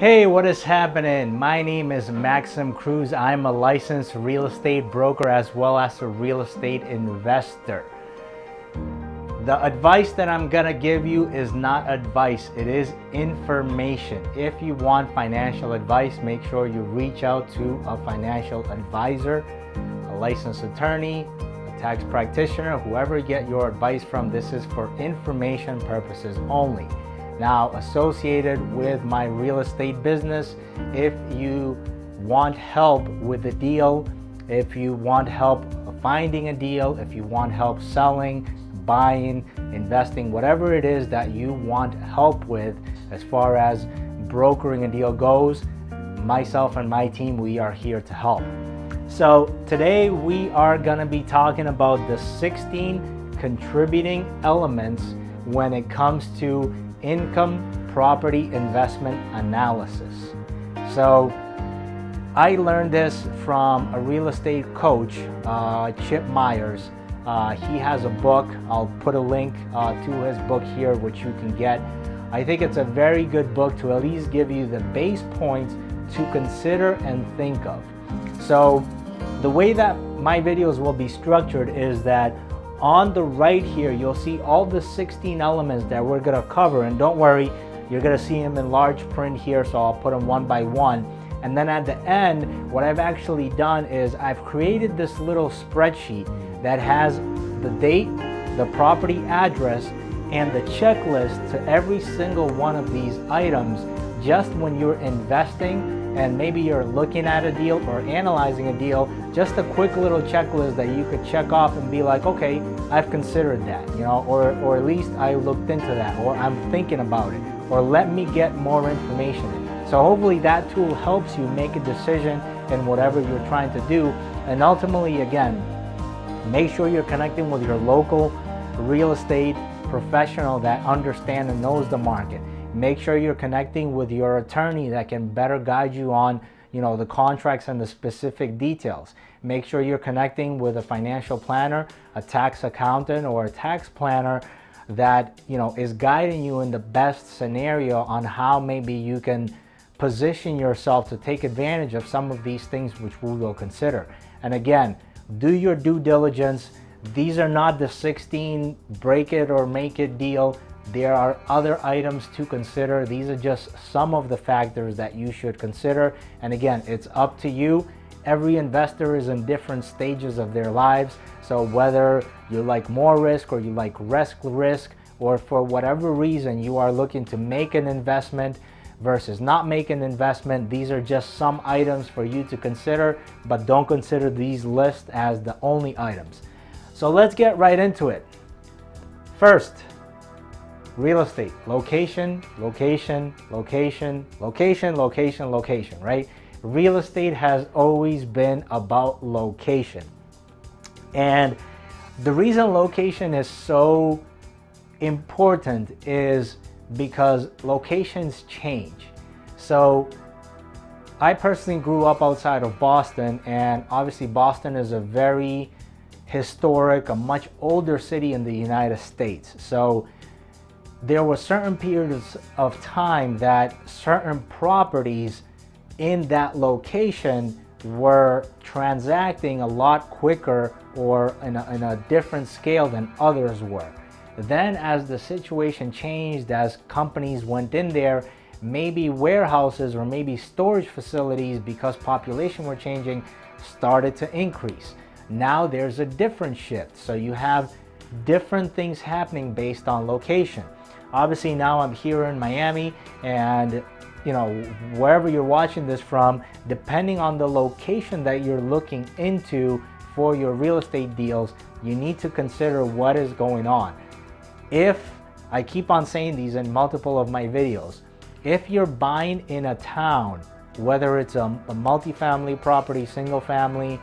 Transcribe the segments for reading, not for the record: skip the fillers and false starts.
Hey, what is happening? My name is Maxim Cruz. I'm a licensed real estate broker as well as a real estate investor. The advice that I'm gonna give you is not advice, it is information. If you want financial advice, make sure you reach out to a financial advisor, a licensed attorney, a tax practitioner, whoever you get your advice from. This is for information purposes only. Now, associated with my real estate business, if you want help with the deal, if you want help finding a deal, if you want help selling, buying, investing, whatever it is that you want help with as far as brokering a deal goes, myself and my team, we are here to help. So today we are going to be talking about the 16 contributing elements when it comes to income property investment analysis. So I learned this from a real estate coach, Chip Myers. He has a book. I'll put a link to his book here, which you can get. I think it's a very good book to at least give you the base points to consider and think of. So the way that my videos will be structured is that on the right here, you'll see all the 16 elements that we're gonna cover. And don't worry, you're gonna see them in large print here, so I'll put them one by one. And then at the end, what I've actually done is I've created this little spreadsheet that has the date, the property address, and the checklist to every single one of these items, just when you're investing and maybe you're looking at a deal or analyzing a deal, just a quick little checklist that you could check off and be like, okay, I've considered that, you know, or at least I looked into that, or I'm thinking about it, or let me get more information in. So hopefully that tool helps you make a decision in whatever you're trying to do. And ultimately, again, make sure you're connecting with your local real estate professional that understands and knows the market. Make sure you're connecting with your attorney that can better guide you on, you know, the contracts and the specific details. Make sure you're connecting with a financial planner, a tax accountant, or a tax planner that, you know, is guiding you in the best scenario on how maybe you can position yourself to take advantage of some of these things which we will consider. And again, do your due diligence. These are not the 16 break it or make it deal. There are other items to consider. These are just some of the factors that you should consider. And again, it's up to you. Every investor is in different stages of their lives. So whether you like more risk or you like risk, or for whatever reason you are looking to make an investment versus not make an investment, these are just some items for you to consider, but don't consider these lists as the only items. So let's get right into it. First, real estate, location, location, location, location, location, location, right? Real estate has always been about location. And the reason location is so important is because locations change. So I personally grew up outside of Boston, and obviously Boston is a very historic, a much older city in the United States. So there were certain periods of time that certain properties in that location were transacting a lot quicker or in a different scale than others were. Then as the situation changed, as companies went in there, maybe warehouses or maybe storage facilities, because population were changing, started to increase. Now there's a different shift. So you have different things happening based on location. Obviously now I'm here in Miami, and you know, wherever you're watching this from, depending on the location that you're looking into for your real estate deals, you need to consider what is going on. If, I keep on saying these in multiple of my videos, if you're buying in a town, whether it's a multifamily property, single family,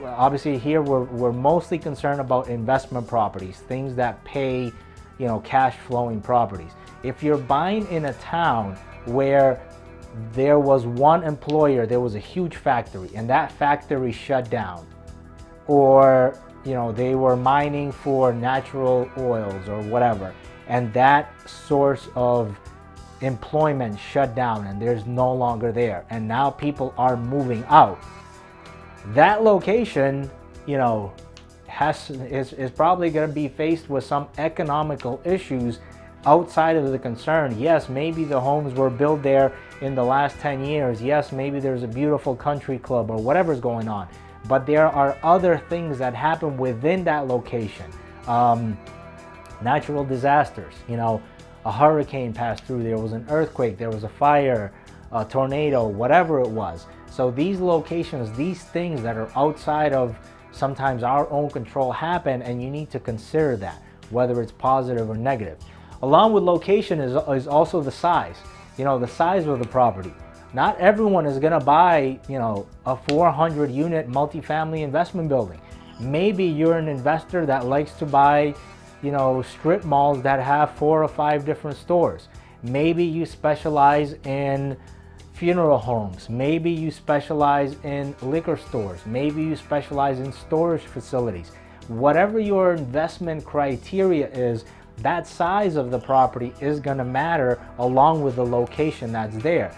obviously here we're mostly concerned about investment properties, things that pay, you know, cash flowing properties. If you're buying in a town where there was one employer, there was a huge factory, and that factory shut down, or you know, they were mining for natural oils or whatever, and that source of employment shut down and there's no longer there, and now people are moving out, that location, you know, is probably going to be faced with some economical issues outside of the concern. Yes, maybe the homes were built there in the last 10 years. Yes, maybe there's a beautiful country club or whatever's going on. But there are other things that happen within that location. Natural disasters, you know, a hurricane passed through, there was an earthquake, there was a fire, a tornado, whatever it was. So these locations, these things that are outside of sometimes our own control happen, and you need to consider that, whether it's positive or negative. Along with location is also the size, you know, the size of the property. Not everyone is going to buy, you know, a 400 unit multifamily investment building. Maybe you're an investor that likes to buy, you know, strip malls that have 4 or 5 different stores. Maybe you specialize in funeral homes. Maybe you specialize in liquor stores. Maybe you specialize in storage facilities. Whatever your investment criteria is, that size of the property is going to matter along with the location that's there.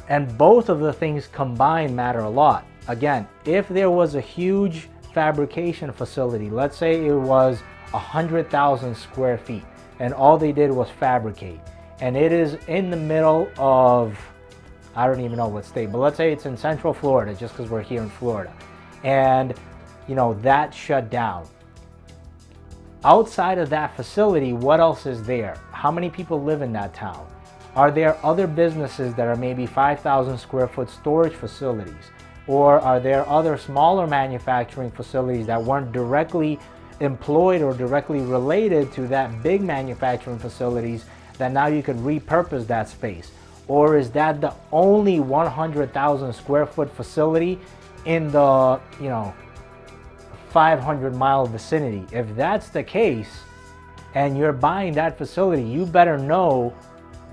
And both of the things combined matter a lot. Again, if there was a huge fabrication facility, let's say it was 100,000 square feet, and all they did was fabricate, and it is in the middle of, I don't even know what state, but let's say it's in Central Florida, just because we're here in Florida, and you know, that shut down. Outside of that facility, what else is there? How many people live in that town? Are there other businesses that are maybe 5,000 square foot storage facilities? Or are there other smaller manufacturing facilities that weren't directly employed or directly related to that big manufacturing facilities that now you could repurpose that space? Or is that the only 100,000 square foot facility in the, you know, 500-mile vicinity? If that's the case and you're buying that facility, you better know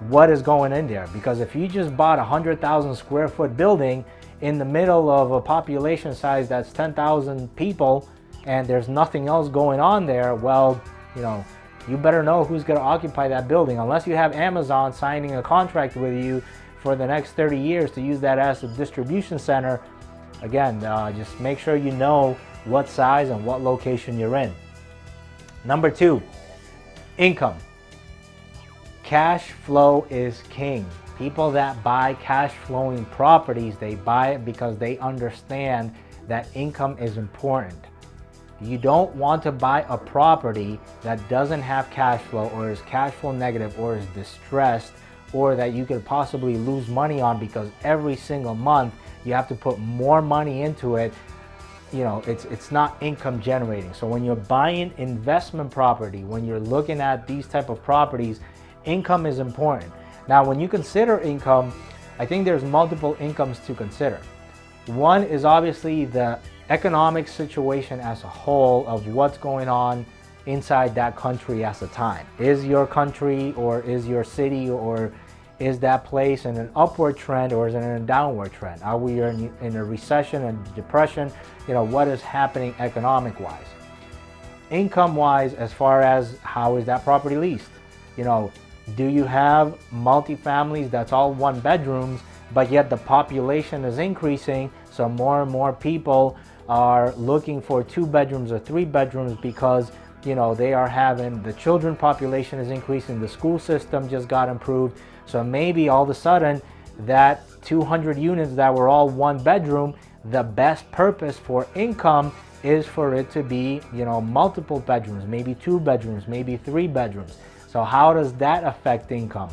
what is going in there, because if you just bought a 100,000 square foot building in the middle of a population size that's 10,000 people and there's nothing else going on there, well, you know, you better know who's going to occupy that building, unless you have Amazon signing a contract with you for the next 30 years to use that as a distribution center. Again, just make sure you know what size and what location you're in. Number 2, income. Cash flow is king. People that buy cash flowing properties, they buy it because they understand that income is important. You don't want to buy a property that doesn't have cash flow, or is cash flow negative, or is distressed, or that you could possibly lose money on because every single month you have to put more money into it. You know, it's not income generating. So when you're buying investment property, when you're looking at these type of properties, income is important. Now, when you consider income, I think there's multiple incomes to consider. One is obviously the economic situation as a whole of what's going on inside that country at the time. Is your country, or is your city, or is that place in an upward trend, or is it in a downward trend? Are we in a recession and depression? You know, what is happening economic wise? Income wise, as far as how is that property leased? You know, do you have multifamilies that's all 1 bedrooms, but yet the population is increasing, so more and more people are looking for 2 bedrooms or 3 bedrooms because, you know, they are having, the children population is increasing, the school system just got improved, so maybe all of a sudden that 200 units that were all 1 bedroom, the best purpose for income is for it to be, you know, multiple bedrooms, maybe 2 bedrooms, maybe 3 bedrooms. So how does that affect income?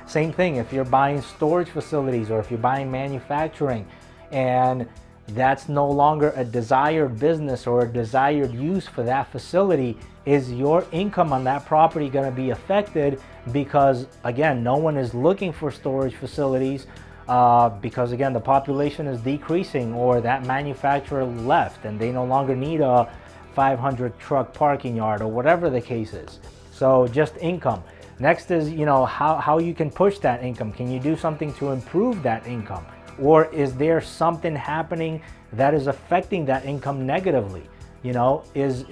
Same thing if you're buying storage facilities, or if you're buying manufacturing, and that's no longer a desired business or a desired use for that facility, is your income on that property going to be affected? Because again, no one is looking for storage facilities because again, the population is decreasing, or that manufacturer left and they no longer need a 500 truck parking yard, or whatever the case is. So just income. Next is, you know, how you can push that income. Can you do something to improve that income? Or is there something happening that is affecting that income negatively? You know, is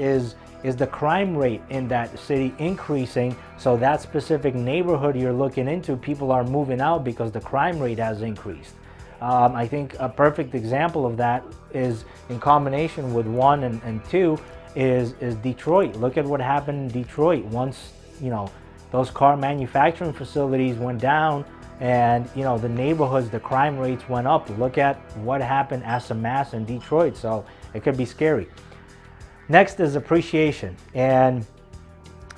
the crime rate in that city increasing? So that specific neighborhood you're looking into, people are moving out because the crime rate has increased. I think a perfect example of that is in combination with 1 and 2 is Detroit. Look at what happened in Detroit once, you know, those car manufacturing facilities went down and, you know, the neighborhoods, the crime rates went up. Look at what happened as a mass in Detroit. So it could be scary. Next is appreciation. And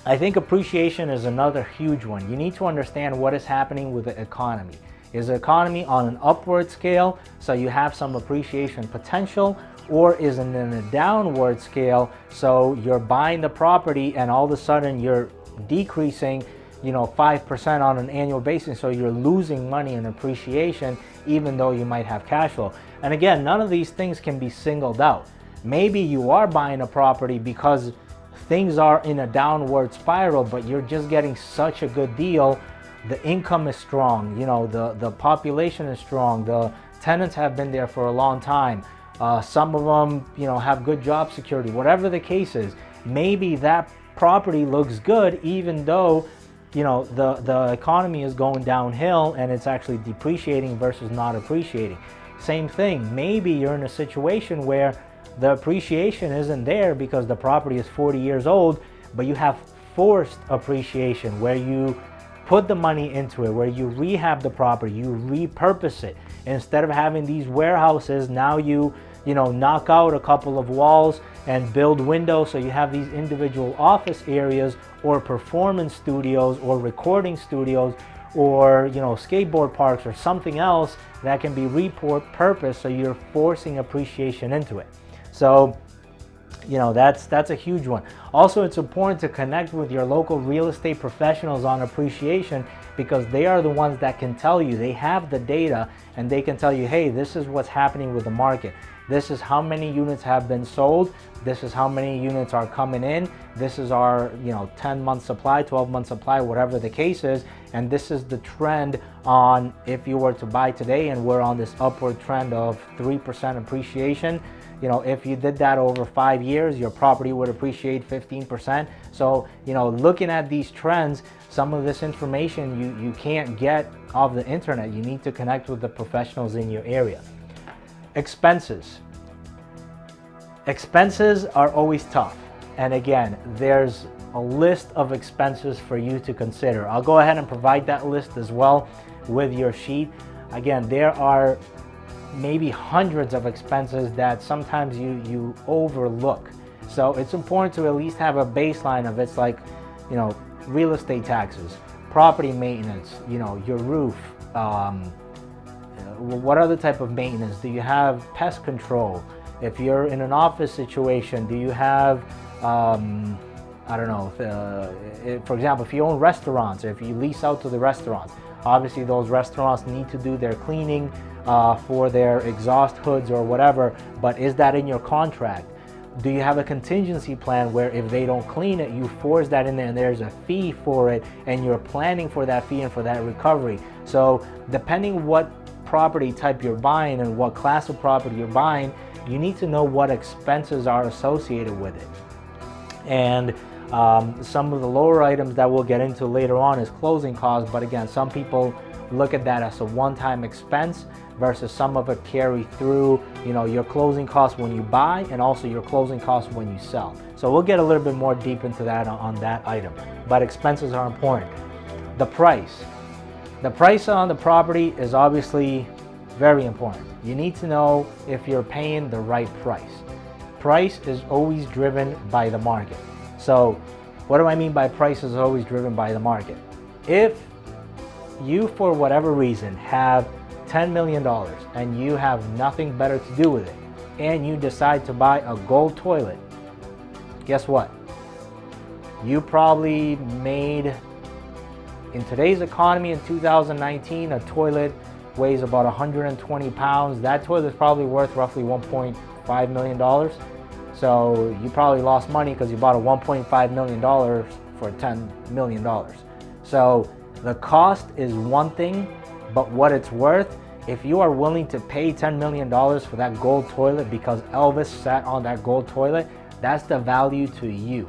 I think appreciation is another huge one. You need to understand what is happening with the economy. Is the economy on an upward scale, so you have some appreciation potential, or is it in a downward scale, so you're buying the property and all of a sudden you're decreasing, you know, 5% on an annual basis, so you're losing money in appreciation even though you might have cash flow. And again, none of these things can be singled out. Maybe you are buying a property because things are in a downward spiral, but you're just getting such a good deal. The income is strong, you know, the population is strong, the tenants have been there for a long time. Some of them, you know, have good job security. Whatever the case is, maybe that property looks good even though, you know, the economy is going downhill and it's actually depreciating versus not appreciating. Same thing, maybe you're in a situation where the appreciation isn't there because the property is 40 years old, but you have forced appreciation where you put the money into it, where you rehab the property, you repurpose it. Instead of having these warehouses, now you know, knock out a couple of walls and build windows, so you have these individual office areas or performance studios or recording studios or, you know, skateboard parks or something else that can be repurposed, so you're forcing appreciation into it. So, you know, that's a huge one. Also, it's important to connect with your local real estate professionals on appreciation, because they are the ones that can tell you. They have the data and they can tell you, hey, this is what's happening with the market. This is how many units have been sold. This is how many units are coming in. This is our, you know, 10-month supply, 12-month supply, whatever the case is. And this is the trend on if you were to buy today, and we're on this upward trend of 3% appreciation. You know, if you did that over 5 years, your property would appreciate 15%. So, you know, looking at these trends, some of this information you can't get off the internet. You need to connect with the professionals in your area. Expenses. Expenses are always tough. And again, there's a list of expenses for you to consider. I'll go ahead and provide that list as well with your sheet. Again, there are maybe hundreds of expenses that sometimes you overlook. So it's important to at least have a baseline of it's like, you know, real estate taxes, property maintenance, you know, your roof, what other type of maintenance? Do you have pest control? If you're in an office situation, do you have, I don't know, for example, if you own restaurants, if you lease out to the restaurants, obviously those restaurants need to do their cleaning for their exhaust hoods or whatever, but is that in your contract? Do you have a contingency plan where if they don't clean it, you force that in there and there's a fee for it and you're planning for that fee and for that recovery? So depending what property type you're buying and what class of property you're buying, you need to know what expenses are associated with it. And some of the lower items that we'll get into later on is closing costs, but again, some people look at that as a one-time expense versus some of it carry through, you know, your closing costs when you buy and also your closing costs when you sell. So we'll get a little bit more deep into that on that item, but expenses are important. The price. The price on the property is obviously very important. You need to know if you're paying the right price. Price is always driven by the market. So what do I mean by price is always driven by the market? If you, for whatever reason, have $10 million and you have nothing better to do with it, and you decide to buy a gold toilet, guess what? You probably made, in today's economy in 2019, a toilet weighs about 120 pounds. That toilet is probably worth roughly $1.5 million. So you probably lost money because you bought a $1.5 million for $10 million. So the cost is one thing, but what it's worth, if you are willing to pay $10 million for that gold toilet because Elvis sat on that gold toilet, That's the value to you.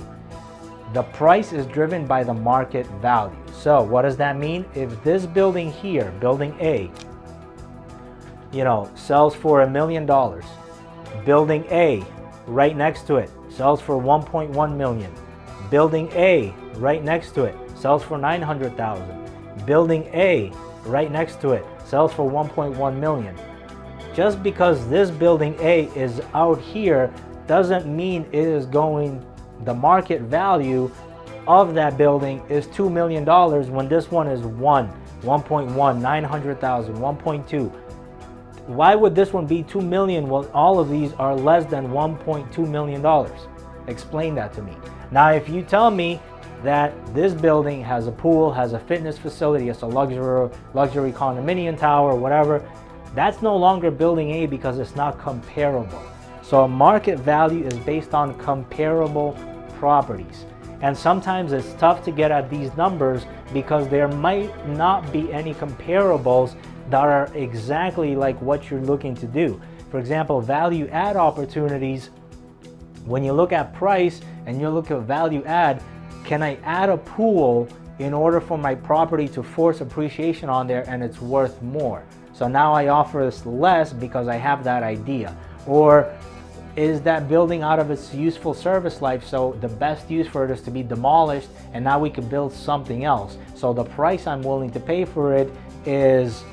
The price is driven by the market value. So what does that mean? If this building here, building A, sells for $1 million, building A right next to it sells for 1.1 million, building A right next to it sells for 900,000, building A right next to it sells for 1.1 million. Just because this building A is out here doesn't mean it is going, the market value of that building is $2 million when this one is 1.1, 900,000, 1.2. Why would this one be 2 million while all of these are less than $1.2 million? Explain that to me. Now, if you tell me that this building has a pool, has a fitness facility, it's a luxury condominium tower, whatever, that's no longer building A because it's not comparable. So a market value is based on comparable properties. And sometimes it's tough to get at these numbers because there might not be any comparables that are exactly like what you're looking to do. For example, value add opportunities, when you look at price and you look at value add, can I add a pool in order for my property to force appreciation on there and it's worth more? So now I offer this less because I have that idea. Or is that building out of its useful service life, so the best use for it is to be demolished and now we can build something else. So the price I'm willing to pay for it is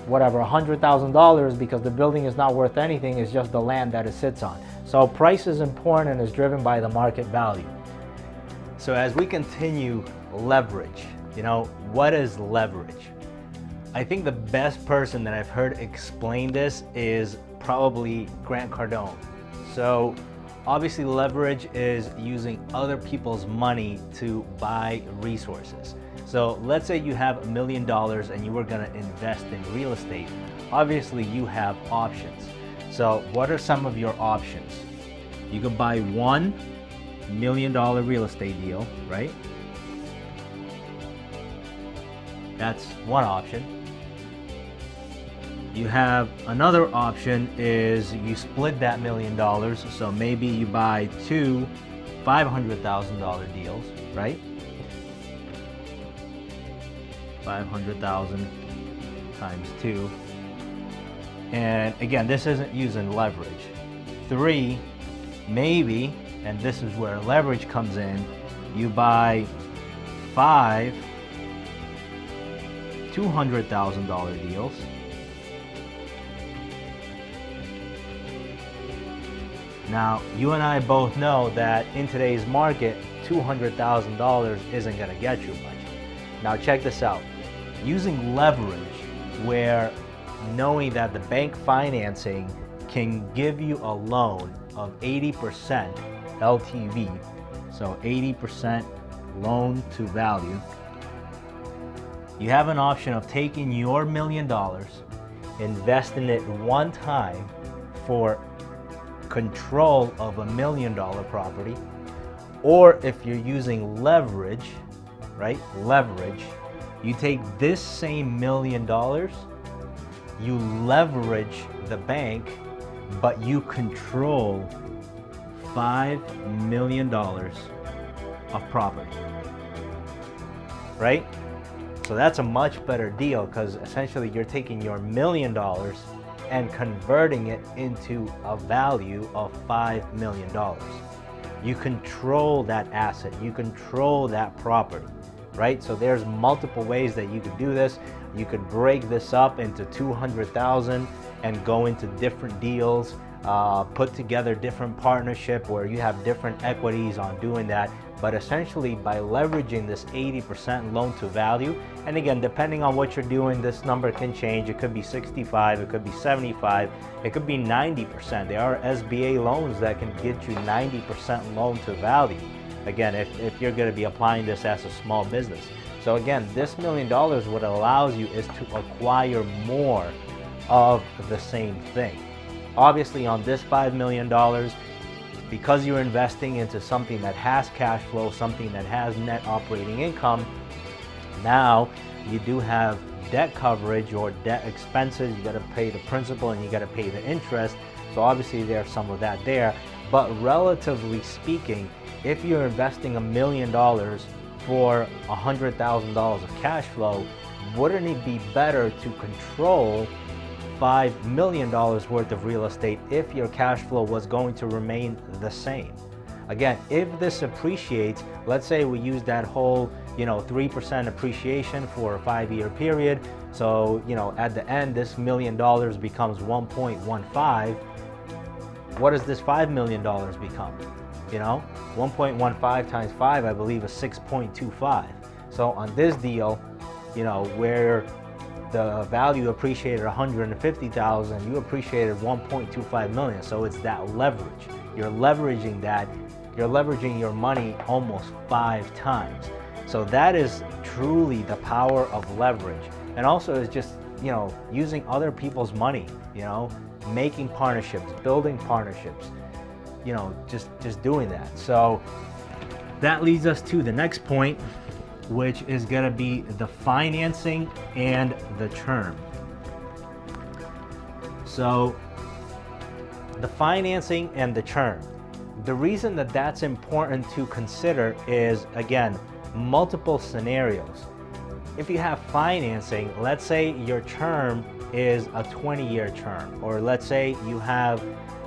whatever, $100,000 because the building is not worth anything, it's just the land that it sits on. So price is important and is driven by the market value. So as we continue leverage, what is leverage? I think the best person that I've heard explain this is probably Grant Cardone. So obviously leverage is using other people's money to buy resources. So let's say you have $1 million and you were going to invest in real estate. Obviously you have options. So what are some of your options? You could buy $1 million real estate deal, right? That's one option. You have another option is you split that $1 million. So maybe you buy two $500,000 deals, right? 500,000 times 2. And again, this isn't using leverage. 3, maybe, and this is where leverage comes in, you buy 5 $200,000 deals. Now, you and I both know that in today's market, $200,000 isn't going to get you much. Now, check this out. Using leverage, where knowing that the bank financing can give you a loan of 80% LTV, so 80% loan to value, you have an option of taking your $1 million, investing it one time for control of $1 million property, or if you're using leverage, right? Leverage, you take this same $1 million, you leverage the bank, but you control $5 million of property, right? So that's a much better deal because essentially you're taking your $1 million and converting it into a value of $5 million. You control that asset, you control that property, right? So there's multiple ways that you could do this. You could break this up into 200,000 and go into different deals, put together different partnership where you have different equities on doing that. But essentially by leveraging this 80% loan to value, and again, depending on what you're doing, this number can change. It could be 65, it could be 75, it could be 90%. There are SBA loans that can get you 90% loan to value. Again, if you're going to be applying this as a small business. So again, this $1 million, what it allows you is to acquire more of the same thing. Obviously on this $5 million, because you're investing into something that has cash flow, something that has net operating income, now you do have debt coverage or debt expenses. You got to pay the principal and you got to pay the interest. So obviously there's some of that there. But relatively speaking, if you're investing $1 million for $100,000 of cash flow, wouldn't it be better to control $5 million worth of real estate if your cash flow was going to remain the same? Again, if this appreciates, let's say we use that whole 3% appreciation for a 5-year period. So, at the end, this $1 million becomes 1.15. What does this $5 million become? 1.15 times 5, I believe, is 6.25. So on this deal, where the value appreciated 150,000, you appreciated 1.25 million. So it's that leverage. You're leveraging that. You're leveraging your money almost 5 times. So that is truly the power of leverage. And also is just, using other people's money, making partnerships, building partnerships, just doing that. So that leads us to the next point, which is going to be the financing and the term. So the financing and the term. The reason that that's important to consider is, again, multiple scenarios. If you have financing, let's say your term is a 20-year term, or let's say you have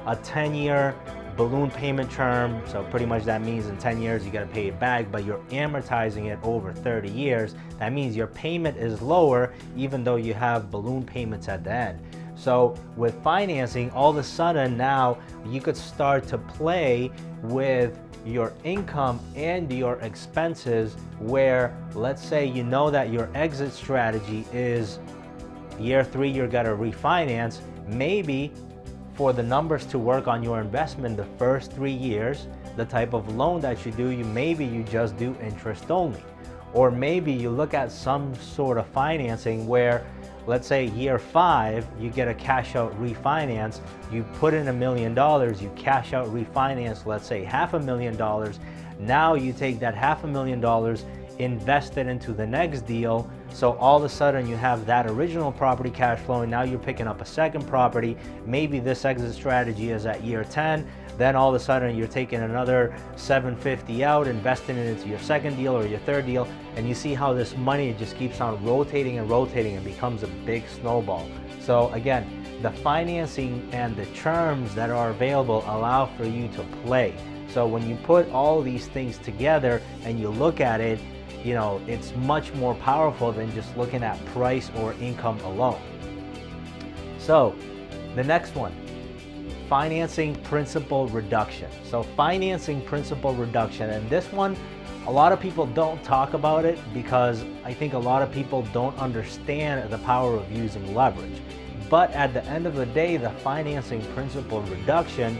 a 10-year balloon payment term. So pretty much that means in 10 years you got to pay it back, but you're amortizing it over 30 years. That means your payment is lower even though you have balloon payments at the end. So with financing, all of a sudden now you could start to play with your income and your expenses, where let's say that your exit strategy is year 3 you're gonna refinance. Maybe for the numbers to work on your investment the first 3 years, the type of loan that you do, maybe you just do interest only. Or maybe you look at some sort of financing where, let's say year 5, you get a cash out refinance, you put in $1 million, you cash out refinance, let's say $500,000. Now you take that $500,000, invest it into the next deal. So all of a sudden you have that original property cash flow, and now you're picking up a second property. Maybe this exit strategy is at year 10. Then all of a sudden you're taking another $750 out, investing it into your second deal or your third deal, and you see how this money just keeps on rotating and rotating and becomes a big snowball. So again, the financing and the terms that are available allow for you to play. So when you put all these things together and you look at it, it's much more powerful than just looking at price or income alone. So the next one, financing principal reduction. So financing principal reduction, and this one, a lot of people don't talk about it because I think a lot of people don't understand the power of using leverage. But at the end of the day, the financing principal reduction,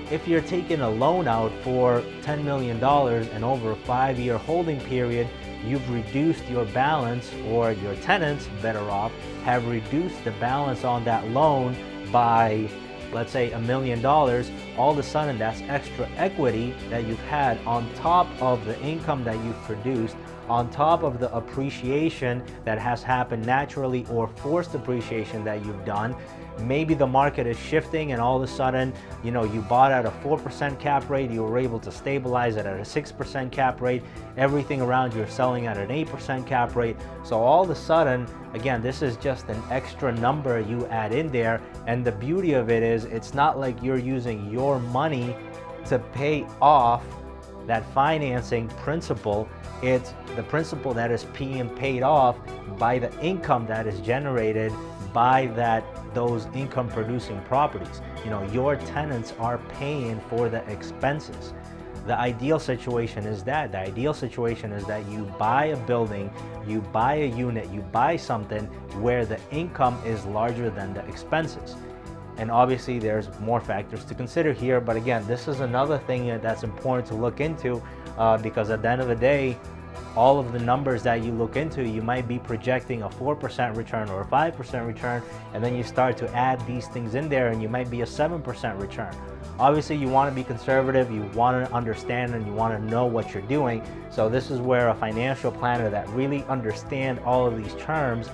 if you're taking a loan out for $10 million and over a 5-year holding period, you've reduced your balance, or your tenants, better off, have reduced the balance on that loan by, let's say, $1 million. All of a sudden that's extra equity that you've had on top of the income that you've produced, on top of the appreciation that has happened naturally or forced appreciation that you've done. Maybe the market is shifting and all of a sudden, you bought at a 4% cap rate, you were able to stabilize it at a 6% cap rate, everything around you are selling at an 8% cap rate. So all of a sudden, again, this is just an extra number you add in there. And the beauty of it is, it's not like you're using your money to pay off that financing principal. It's the principal that is being paid off by the income that is generated by those income producing properties. Your tenants are paying for the expenses. The ideal situation is that. The ideal situation is that you buy a building, you buy a unit, you buy something where the income is larger than the expenses. And obviously there's more factors to consider here, but again, this is another thing that's important to look into, because at the end of the day, all of the numbers that you look into, you might be projecting a 4% return or a 5% return, and then you start to add these things in there and you might be a 7% return. Obviously you want to be conservative, you want to understand, and you want to know what you're doing. So this is where a financial planner that really understands all of these terms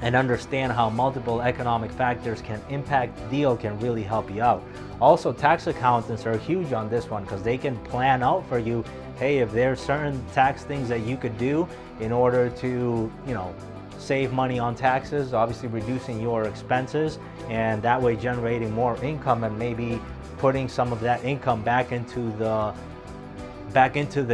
and understand how multiple economic factors can impact the deal can really help you out. Also, tax accountants are huge on this one because they can plan out for you, hey, if there's certain tax things that you could do in order to, save money on taxes, obviously reducing your expenses, and that way generating more income and maybe putting some of that income back into the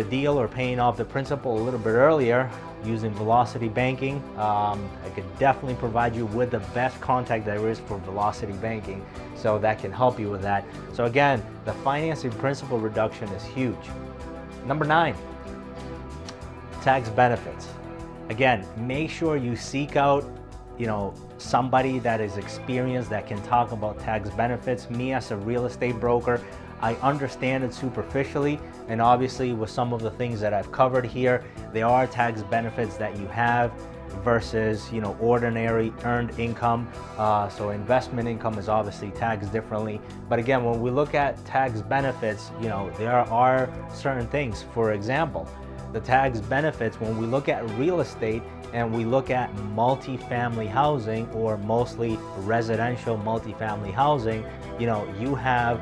deal or paying off the principal a little bit earlier using velocity banking. I could definitely provide you with the best contact there is for velocity banking, so that can help you with that. So again, the financing principal reduction is huge. Number 9, tax benefits. Again, make sure you seek out, somebody that is experienced that can talk about tax benefits. Me as a real estate broker, I understand it superficially, and obviously with some of the things that I've covered here, there are tax benefits that you have versus ordinary earned income. So investment income is obviously taxed differently. But again, when we look at tax benefits, there are certain things. For example, the tax benefits, when we look at real estate and we look at multifamily housing, or mostly residential multifamily housing, you have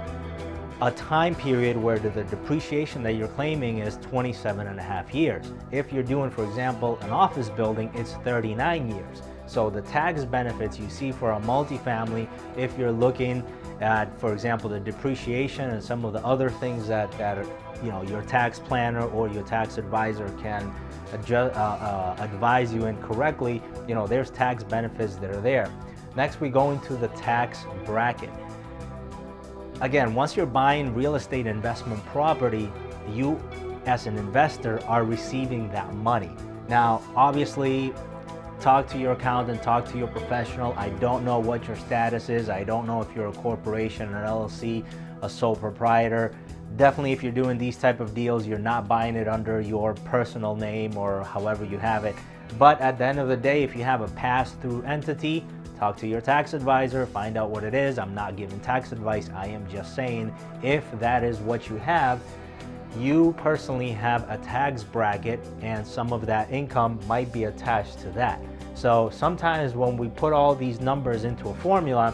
a time period where the depreciation that you're claiming is 27.5 years. If you're doing, for example, an office building, it's 39 years. So the tax benefits you see for a multifamily, if you're looking at, for example, the depreciation and some of the other things that your tax planner or your tax advisor can advise you in correctly, there's tax benefits that are there. Next, we go into the tax bracket. Again, once you're buying real estate investment property, you as an investor are receiving that money. Now, obviously, talk to your accountant, talk to your professional. I don't know what your status is. I don't know if you're a corporation, an LLC, a sole proprietor. Definitely, if you're doing these type of deals, you're not buying it under your personal name or however you have it. But at the end of the day, if you have a pass-through entity, talk to your tax advisor, find out what it is. I'm not giving tax advice. I am just saying, if that is what you have, you personally have a tax bracket, and some of that income might be attached to that. So sometimes when we put all these numbers into a formula,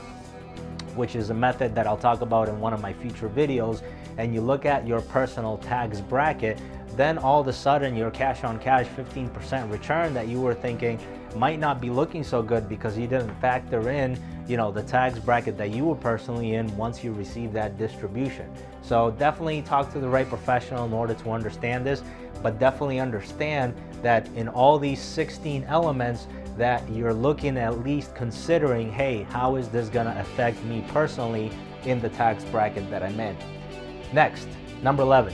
which is a method that I'll talk about in one of my future videos, and you look at your personal tax bracket, then all of a sudden your cash on cash 15% return that you were thinking might not be looking so good because you didn't factor in, the tax bracket that you were personally in once you receive that distribution. So definitely talk to the right professional in order to understand this, but definitely understand that in all these 16 elements that you're looking at least considering, hey, how is this gonna affect me personally in the tax bracket that I'm in? Next, number 11,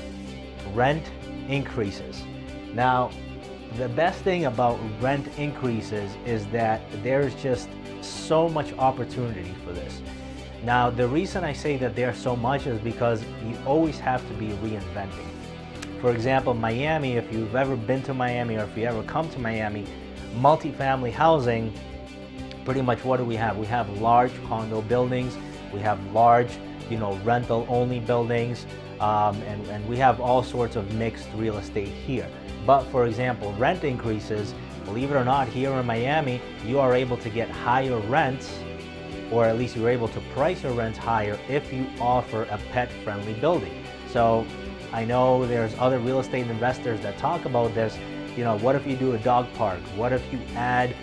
rent increases. Now, the best thing about rent increases is that there's just so much opportunity for this. Now, the reason I say that there's so much is because you always have to be reinventing. For example, Miami, if you've ever been to Miami or if you ever come to Miami, multifamily housing, pretty much what do we have? We have large condo buildings, we have large, rental only buildings, and we have all sorts of mixed real estate here. But for example, rent increases, believe it or not, here in Miami, you are able to get higher rents, or at least you're able to price your rents higher if you offer a pet-friendly building. So I know there's other real estate investors that talk about this. What if you do a dog park? What if you add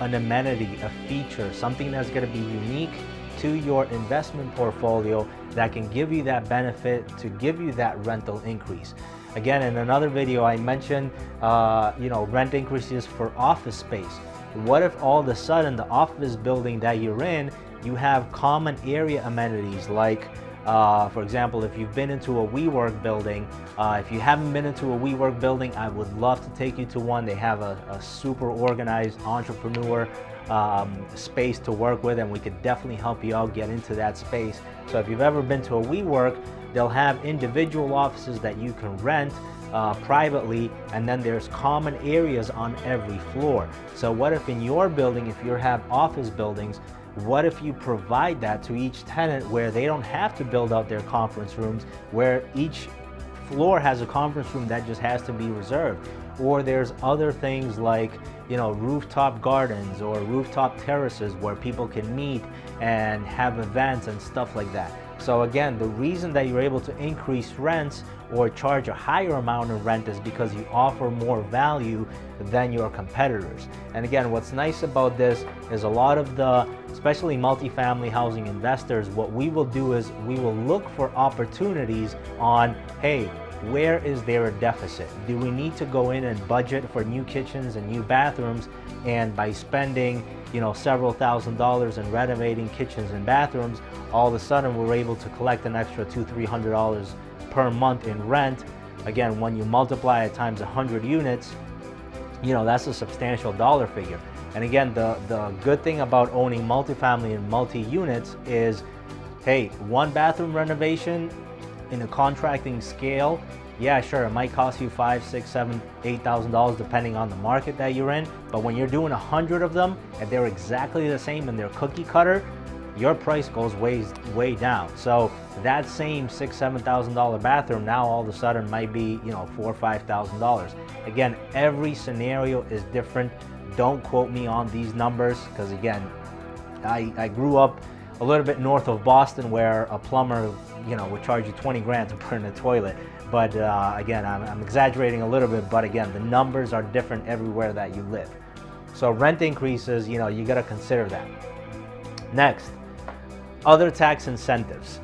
an amenity, a feature, something that's going to be unique to your investment portfolio that can give you that benefit to give you that rental increase? Again, in another video, I mentioned, rent increases for office space. What if all of a sudden the office building that you're in, you have common area amenities like, for example, if you've been into a WeWork building, if you haven't been into a WeWork building, I would love to take you to one. They have a super organized entrepreneur space to work with, and we could definitely help you out get into that space. So if you've ever been to a WeWork, they'll have individual offices that you can rent privately, and then there's common areas on every floor. So what if in your building, if you have office buildings, what if you provide that to each tenant where they don't have to build out their conference rooms, where each floor has a conference room that just has to be reserved? Or there's other things like, rooftop gardens or rooftop terraces where people can meet and have events and stuff like that. So again, the reason that you're able to increase rents or charge a higher amount of rent is because you offer more value than your competitors. And again, what's nice about this is a lot of the, especially multifamily housing investors, what we will do is we will look for opportunities on, hey, where is there a deficit? Do we need to go in and budget for new kitchens and new bathrooms, and by spending several $1,000s in renovating kitchens and bathrooms, all of a sudden we're able to collect an extra $200-300 per month in rent. Again, when you multiply it times 100 units, that's a substantial dollar figure. And again, the good thing about owning multifamily and multi-units is, hey, one bathroom renovation in a contracting scale, yeah, sure, it might cost you $5,000, $6,000, $7,000, $8,000 depending on the market that you're in. But when you're doing 100 of them and they're exactly the same and they're cookie cutter, your price goes way down. So that same $6,000, $7,000 bathroom now all of a sudden might be $4,000 or $5,000. Again, every scenario is different. Don't quote me on these numbers because again, I grew up a little bit north of Boston where a plumber would charge you 20 grand to put in a toilet. But again, I'm exaggerating a little bit, but again, the numbers are different everywhere that you live. So rent increases, you got to consider that. Next, other tax incentives.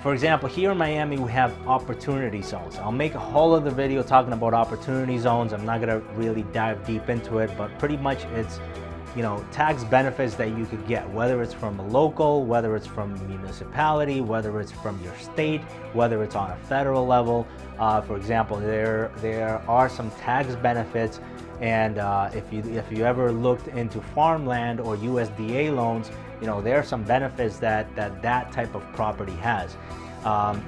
For example, here in Miami, we have opportunity zones. I'll make a whole other video talking about opportunity zones. I'm not gonna really dive deep into it, but pretty much it's, tax benefits that you could get, whether it's from a local, whether it's from a municipality, whether it's from your state, whether it's on a federal level. For example, there are some tax benefits, and if you ever looked into farmland or USDA loans, there are some benefits that type of property has.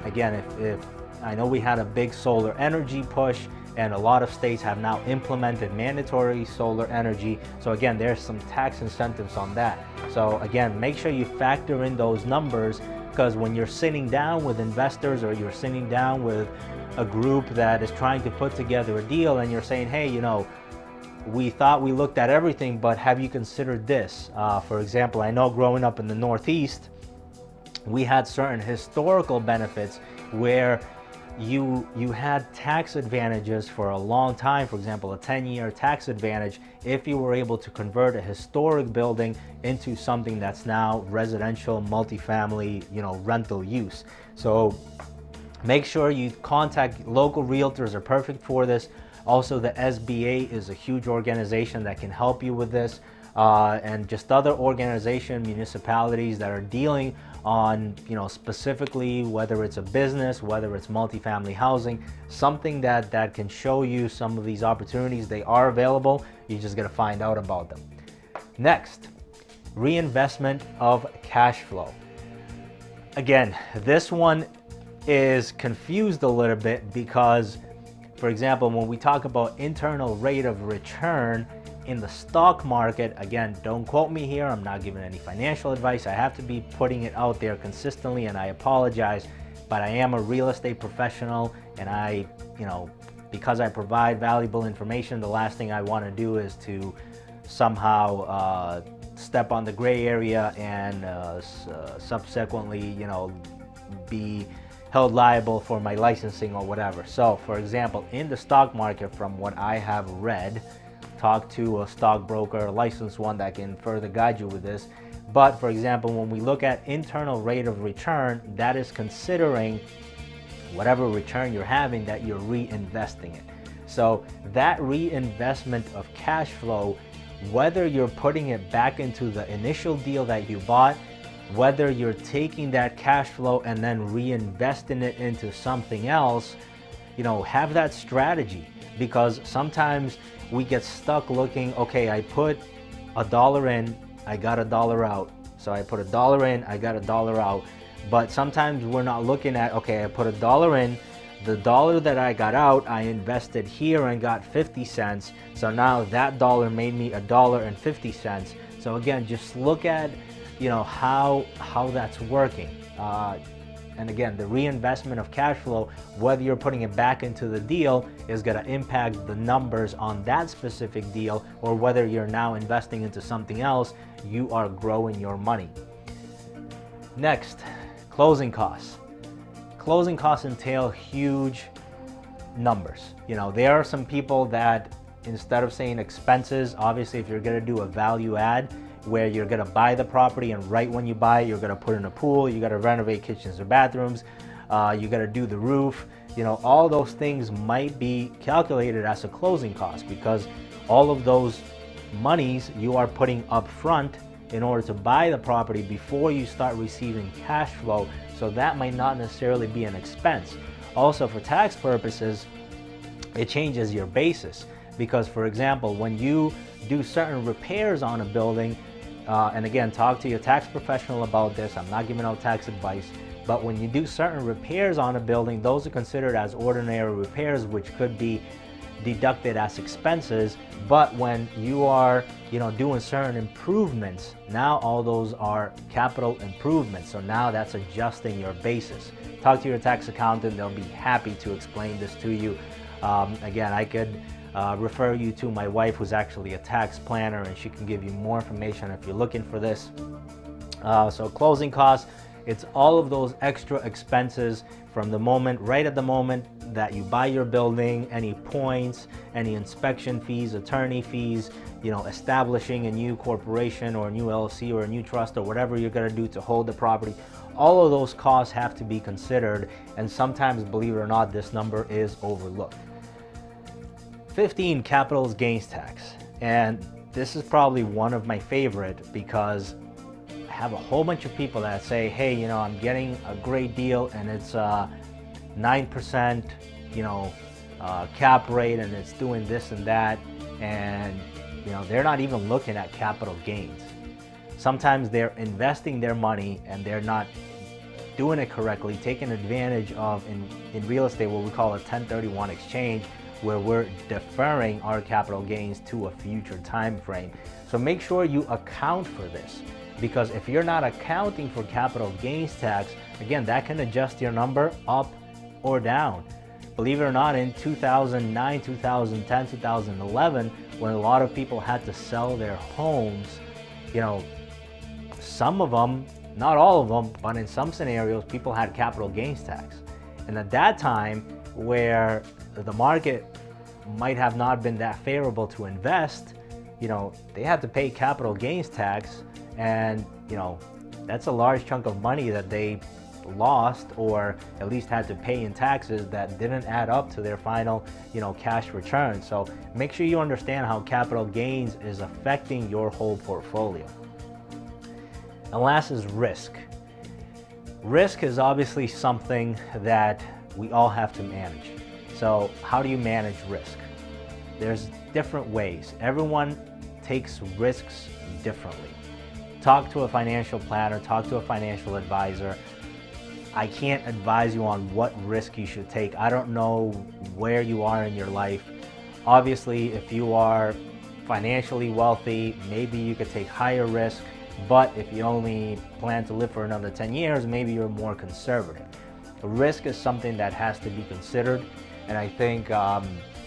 Again, if I know we had a big solar energy push, and a lot of states have now implemented mandatory solar energy. So again, there's some tax incentives on that. So again, make sure you factor in those numbers, because when you're sitting down with investors or you're sitting down with a group that is trying to put together a deal and you're saying, hey, we thought we looked at everything, but have you considered this? For example, I know growing up in the Northeast, we had certain historical benefits where you had tax advantages for a long time. For example, a 10-year tax advantage if you were able to convert a historic building into something that's now residential, multifamily, rental use. So make sure you contact local realtors, are perfect for this. Also, the SBA is a huge organization that can help you with this, and just other organizations, municipalities that are dealing on, specifically whether it's a business, whether it's multifamily housing, something that can show you some of these opportunities. They are available. You just got to find out about them. Next, reinvestment of cash flow. Again, this one is confused a little bit because, for example, when we talk about internal rate of return in the stock market, again, don't quote me here. I'm not giving any financial advice. I have to be putting it out there consistently, and I apologize, but I am a real estate professional, and because I provide valuable information, the last thing I want to do is to somehow step on the gray area and subsequently, be held liable for my licensing or whatever. So, for example, in the stock market, from what I have read, talk to a stockbroker, a licensed one that can further guide you with this. But for example, when we look at internal rate of return, that is considering whatever return you're having that you're reinvesting it. So that reinvestment of cash flow, whether you're putting it back into the initial deal that you bought, whether you're taking that cash flow and then reinvesting it into something else, have that strategy, because sometimes we get stuck looking, okay, I put $1 in, I got $1 out. So I put $1 in, I got $1 out. But sometimes we're not looking at, okay, I put $1 in, the dollar that I got out, I invested here and got 50 cents. So now that dollar made me $1.50. So again, just look at, how that's working. And again, the reinvestment of cash flow, whether you're putting it back into the deal, is going to impact the numbers on that specific deal, or whether you're now investing into something else, you are growing your money. Next, closing costs. Closing costs entail huge numbers. You know, there are some people that instead of saying expenses, obviously if you're going to do a value add where you're going to buy the property and right when you buy it, you're going to put in a pool, you got to renovate kitchens or bathrooms, you got to do the roof, you know, all those things might be calculated as a closing cost, because all of those monies you are putting up front in order to buy the property before you start receiving cash flow. So that might not necessarily be an expense. Also, for tax purposes, it changes your basis, because for example, when you do certain repairs on a building, and again, talk to your tax professional about this, I'm not giving out tax advice, but when you do certain repairs on a building, those are considered as ordinary repairs, which could be deducted as expenses. But when you are, you know, doing certain improvements, now all those are capital improvements. So now that's adjusting your basis. Talk to your tax accountant, they'll be happy to explain this to you. Again, I could refer you to my wife, who's actually a tax planner, and she can give you more information if you're looking for this. So closing costs, it's all of those extra expenses from the moment, right at the moment that you buy your building, any points, any inspection fees, attorney fees, you know, establishing a new corporation or a new LLC or a new trust or whatever you're going to do to hold the property. All of those costs have to be considered, and sometimes, believe it or not, this number is overlooked. 15, capital gains tax. And this is probably one of my favorite, because I have a whole bunch of people that say, hey, you know, I'm getting a great deal and it's 9%, you know, cap rate, and it's doing this and that, and you know, they're not even looking at capital gains. Sometimes they're investing their money and they're not doing it correctly, taking advantage of, in real estate, what we call a 1031 exchange, where we're deferring our capital gains to a future time frame. So make sure you account for this, because if you're not accounting for capital gains tax, again, that can adjust your number up or down. Believe it or not, in 2009, 2010, 2011, when a lot of people had to sell their homes, you know, some of them, not all of them, but in some scenarios, people had capital gains tax. And at that time, where the market might have not been that favorable to invest, you know, they had to pay capital gains tax, and you know, that's a large chunk of money that they lost, or at least had to pay in taxes that didn't add up to their final, you know, cash return. So make sure you understand how capital gains is affecting your whole portfolio. And last is risk. Risk is obviously something that we all have to manage. So how do you manage risk? There's different ways. Everyone takes risks differently. Talk to a financial planner, talk to a financial advisor. I can't advise you on what risk you should take. I don't know where you are in your life. Obviously, if you are financially wealthy, maybe you could take higher risk, but if you only plan to live for another 10 years, maybe you're more conservative. Risk is something that has to be considered, and I think,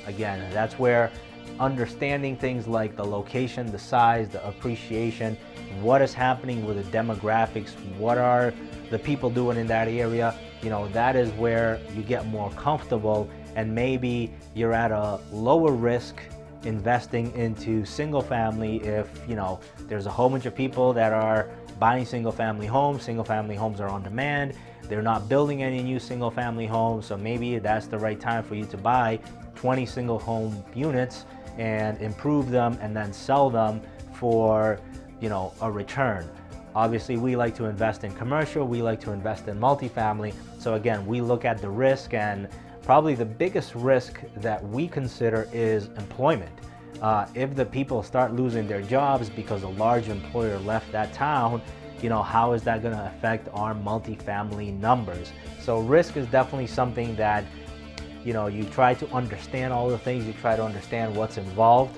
again, that's where understanding things like the location, the size, the appreciation, what is happening with the demographics, what are the people doing in that area, you know, that is where you get more comfortable, and maybe you're at a lower risk investing into single family if, you know, there's a whole bunch of people that are buying single family homes. Single family homes are on demand. They're not building any new single family homes, so maybe that's the right time for you to buy 20 single home units and improve them and then sell them for, you know, a return. Obviously, we like to invest in commercial, we like to invest in multifamily. So again, we look at the risk, and probably the biggest risk that we consider is employment. If the people start losing their jobs because a large employer left that town, you know, how is that going to affect our multifamily numbers? So risk is definitely something that, you know, you try to understand all the things, you try to understand what's involved.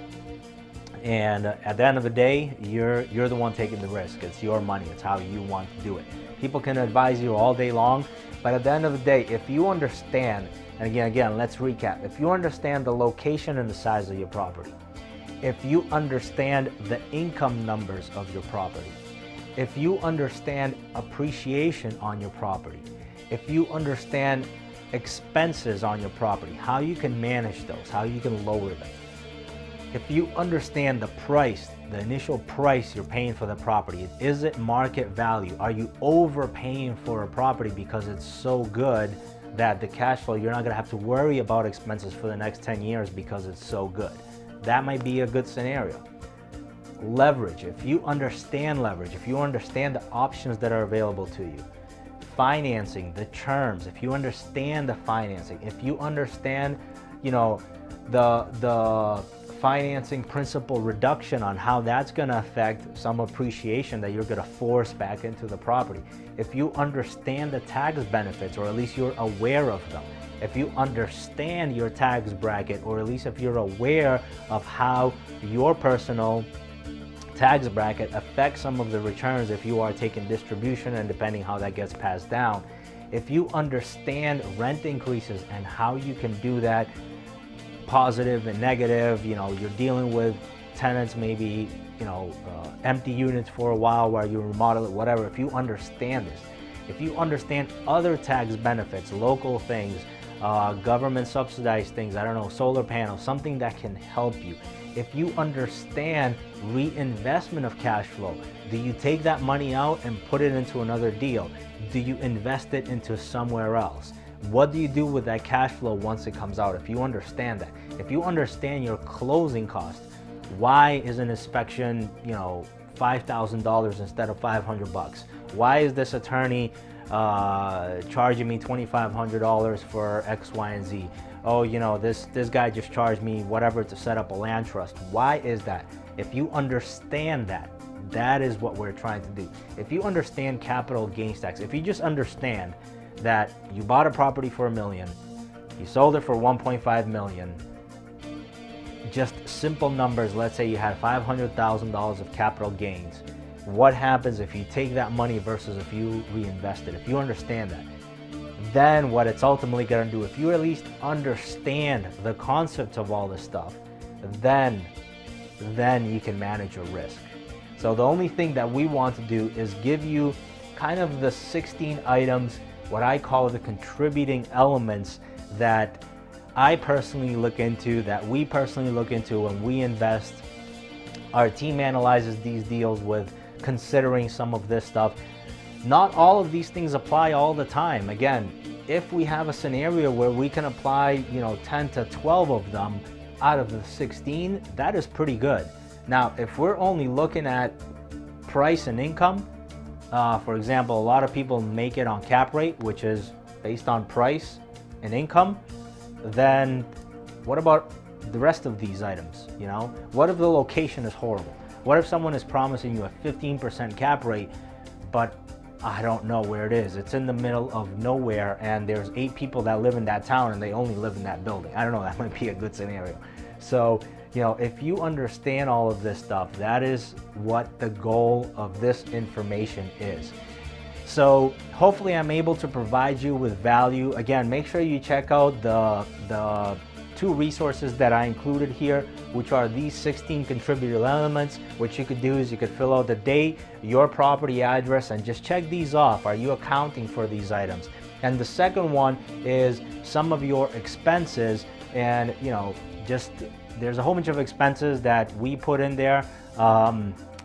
And at the end of the day, you're the one taking the risk. It's your money. It's how you want to do it. People can advise you all day long, but at the end of the day, if you understand, and again, let's recap. If you understand the location and the size of your property, if you understand the income numbers of your property, if you understand appreciation on your property, if you understand expenses on your property, how you can manage those, how you can lower them, if you understand the price, the initial price you're paying for the property, is it market value? Are you overpaying for a property because it's so good that the cash flow, you're not going to have to worry about expenses for the next 10 years because it's so good? That might be a good scenario. Leverage, if you understand leverage, if you understand the options that are available to you, financing, the terms, if you understand the financing, if you understand, you know, the financing principal reduction on how that's going to affect some appreciation that you're going to force back into the property. If you understand the tax benefits, or at least you're aware of them. If you understand your tax bracket, or at least if you're aware of how your personal tax bracket affects some of the returns if you are taking distribution and depending how that gets passed down. If you understand rent increases and how you can do that, positive and negative, you know, you're dealing with tenants, maybe, you know, empty units for a while while you remodel it, whatever. If you understand this, if you understand other tax benefits, local things, government subsidized things, I don't know, solar panels, something that can help you. If you understand reinvestment of cash flow, do you take that money out and put it into another deal? Do you invest it into somewhere else? What do you do with that cash flow once it comes out? If you understand that, if you understand your closing cost, why is an inspection, you know, $5,000 instead of $500? Why is this attorney charging me $2,500 for X, Y, and Z? Oh, you know, this guy just charged me whatever to set up a land trust. Why is that? If you understand that, that is what we're trying to do. If you understand capital gains tax, if you just understand that you bought a property for $1 million, you sold it for $1.5 million, just simple numbers, let's say you had $500,000 of capital gains. What happens if you take that money versus if you reinvest it? If you understand that, then what it's ultimately going to do, if you at least understand the concept of all this stuff, then you can manage your risk. So the only thing that we want to do is give you kind of the 16 items, what I call the contributing elements that I personally look into, that we personally look into when we invest. Our team analyzes these deals with considering some of this stuff. Not all of these things apply all the time. Again, if we have a scenario where we can apply, you know, 10 to 12 of them out of the 16, that is pretty good. Now, if we're only looking at price and income, for example, a lot of people make it on cap rate, which is based on price and income, then what about the rest of these items? You know, what if the location is horrible? What if someone is promising you a 15% cap rate, but I don't know where it is? It's in the middle of nowhere and there's 8 people that live in that town and they only live in that building. I don't know, that might be a good scenario. So, you know, if you understand all of this stuff, that is what the goal of this information is. So hopefully I'm able to provide you with value. Again, make sure you check out the 2 resources that I included here, which are these 16 contributor elements. What you could do is you could fill out the date, your property address, and just check these off. Are you accounting for these items? And the second one is some of your expenses, and you know, just there's a whole bunch of expenses that we put in there.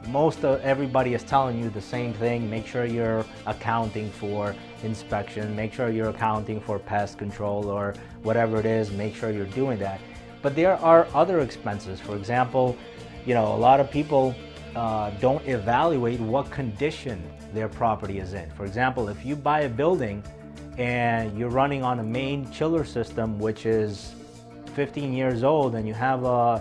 Most of everybody is telling you the same thing. Make sure you're accounting for inspection, make sure you're accounting for pest control or whatever it is, make sure you're doing that. But there are other expenses. For example, you know, a lot of people don't evaluate what condition their property is in. For example, if you buy a building and you're running on a main chiller system which is 15 years old and you have a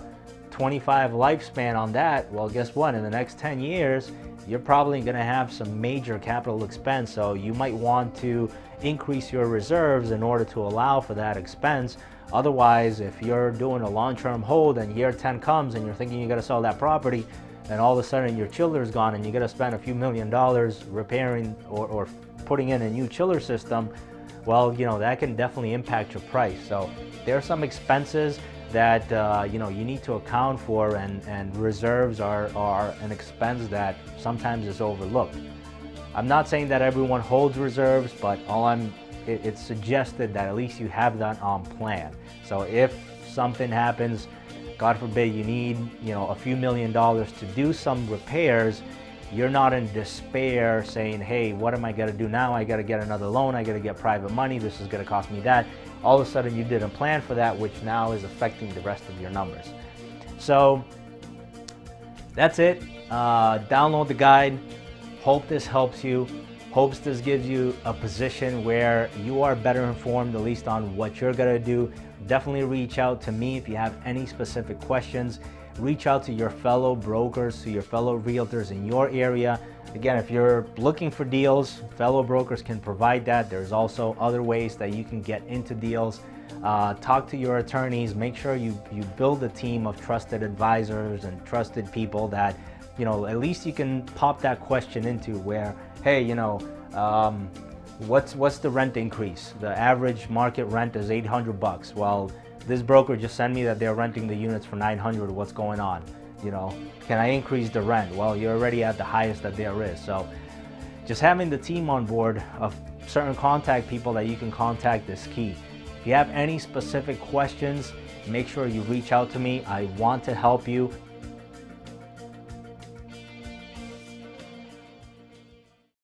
25 lifespan on that, well, guess what? In the next 10 years, you're probably going to have some major capital expense. So you might want to increase your reserves in order to allow for that expense. Otherwise, if you're doing a long-term hold and year 10 comes and you're thinking you're going to sell that property, and all of a sudden your chiller's gone and you're going to spend a few $1,000,000 repairing or putting in a new chiller system, well, you know, that can definitely impact your price. So there are some expenses that you know, you need to account for, and reserves are an expense that sometimes is overlooked. I'm not saying that everyone holds reserves, but it's suggested that at least you have that on plan. So if something happens, God forbid, you need, you know, a few $1,000,000 to do some repairs, you're not in despair saying, hey, what am I going to do now? I got to get another loan. I got to get private money. This is going to cost me that. All of a sudden you didn't plan for that, which now is affecting the rest of your numbers. So that's it. Download the guide. Hope this helps you. Hopes this gives you a position where you are better informed, at least on what you're going to do. Definitely reach out to me if you have any specific questions. Reach out to your fellow brokers, to your fellow realtors in your area. Again, if you're looking for deals, fellow brokers can provide that. There's also other ways that you can get into deals. Talk to your attorneys. Make sure you build a team of trusted advisors and trusted people that, you know, at least you can pop that question into where, hey, you know, what's the rent increase? The average market rent is $800. Well, this broker just sent me that they're renting the units for $900. What's going on? You know, can I increase the rent? Well, you're already at the highest that there is. So just having the team on board of certain contact people that you can contact is key. If you have any specific questions, make sure you reach out to me. I want to help you.